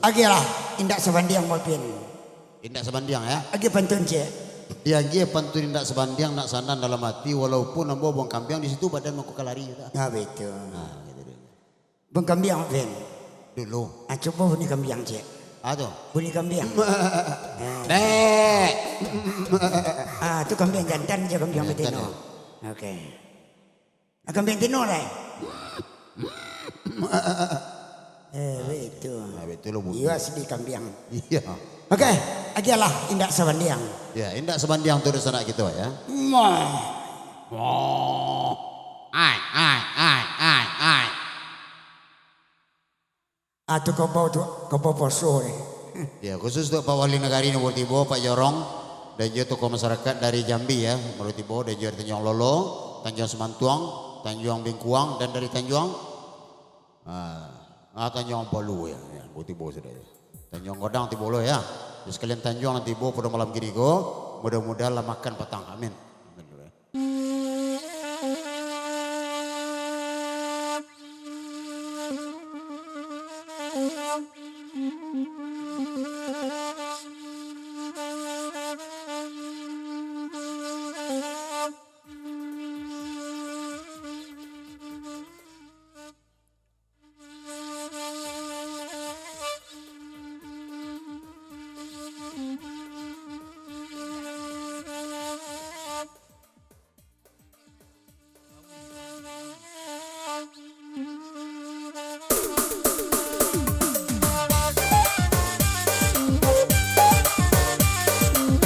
Agi lah, indak sebandiang mopin. Indak sebandiang ya. Agi pantun je. Dia dia pantun indak sebandiang nak sandan dalam hati walaupun nambo buang kambiang di situ badan mau kelari juga. Nah betul. Nah, gitu deh. Bang kambiang mopin. Dulu. Coba bunyi kambiang je. Aduh. Bunyi kambiang. Dek. Itu kambiang jantan je kambiang betina. Oke. Kambiang tino lah. Betul. Nah, betul lo. Iya asli kambiang. Iya. Oke, agi lah indak sebandiang. Ya, indak sebandiang tuh sana gitu ya. Ai. Atu kau bau poso ni. Ya, khusus untuk Pak Wali Negari nomor Tibo, Pak Jorong dan juga tokoh masyarakat dari Jambi ya, nomor Tibo dan juga Tanjung Lolo, Tanjung Semantuang, Tanjung Bingkuang dan dari Tanjung Tanjung Palu ya, nomor Tibo sudah ya. Tanjung Godang Tibo lo ya. Terus kalian Tanjung nanti Tibo pada malam gini go, mudah-mudahan lah makan petang. Amin.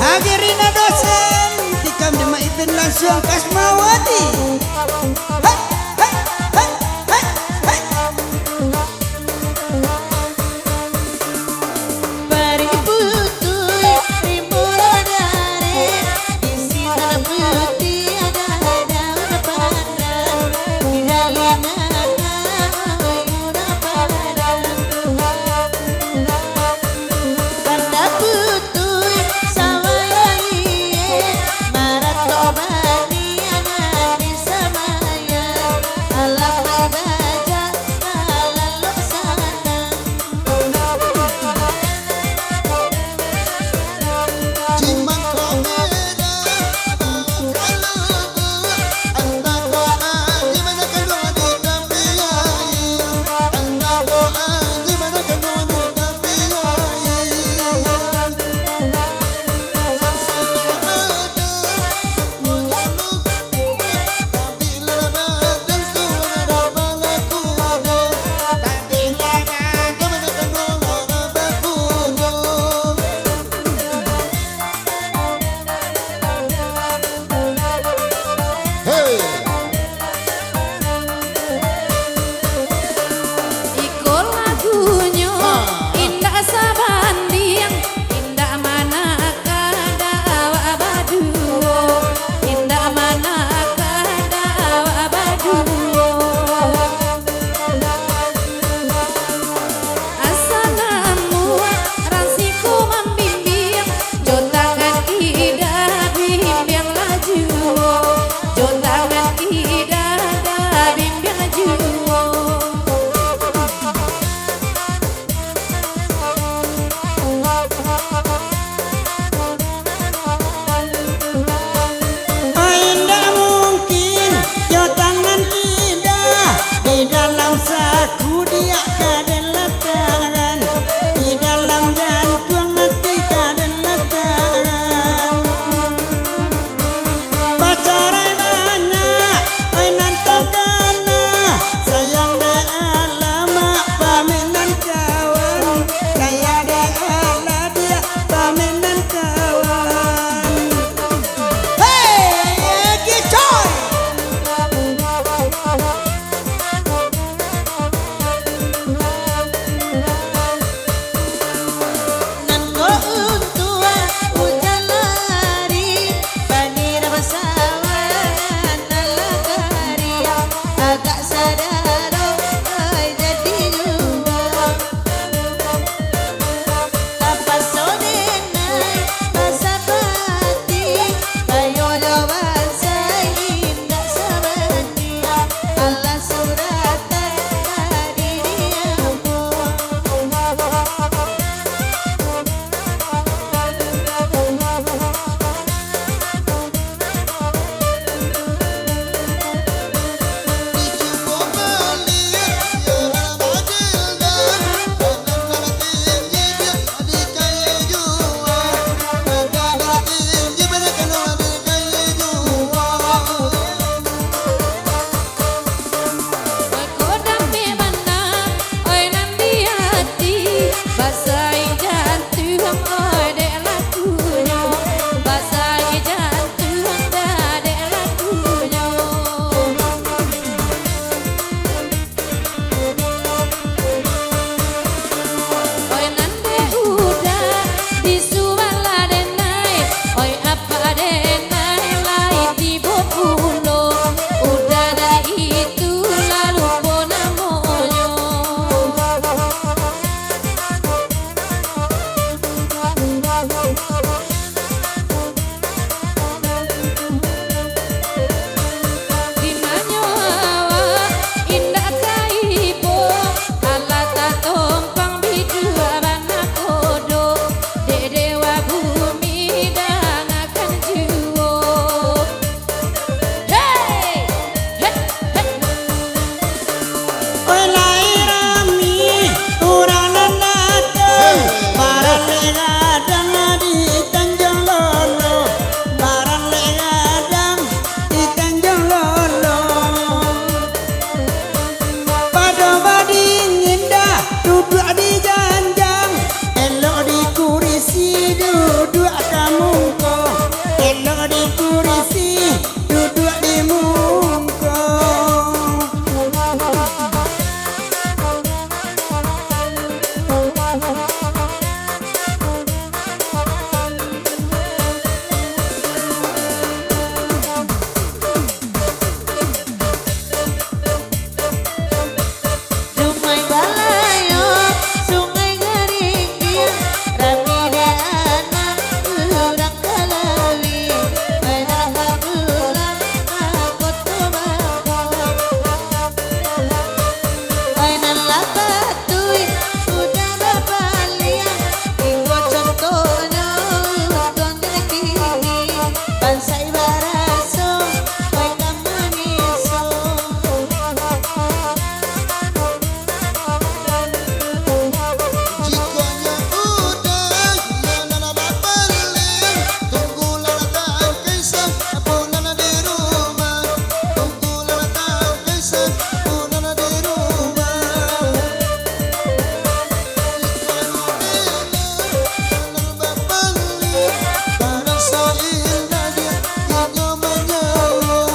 Akhirnya dosen tikam di maitin langsung kasmawati. Marat tobat ni anak di sama duduk di kursi, duduk di muka. Sungai Balayo, sungai Garinggir, ramai anak urang Kalawi, menang bulan aku tobako. Mainan lapatui sudah berbalian, tinggal contohnya tuan tinggi, bansai baraso, mereka maniso. Jikanya udah nana bapeling, tunggulah datang kisah pulang di rumah, tunggulah datang kisah pulang di rumah. Jikanya nana bapeling, terasa indah dia hingga menjauh,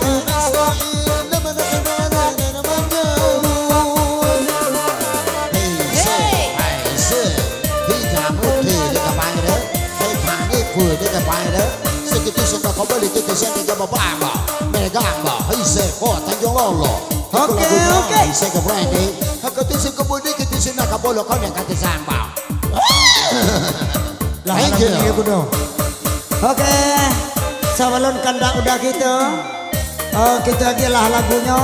terasa indah benar-benar menjauh. Thank you. Oke, sebelum kandak udah gitu, kita lagi lah lagunya.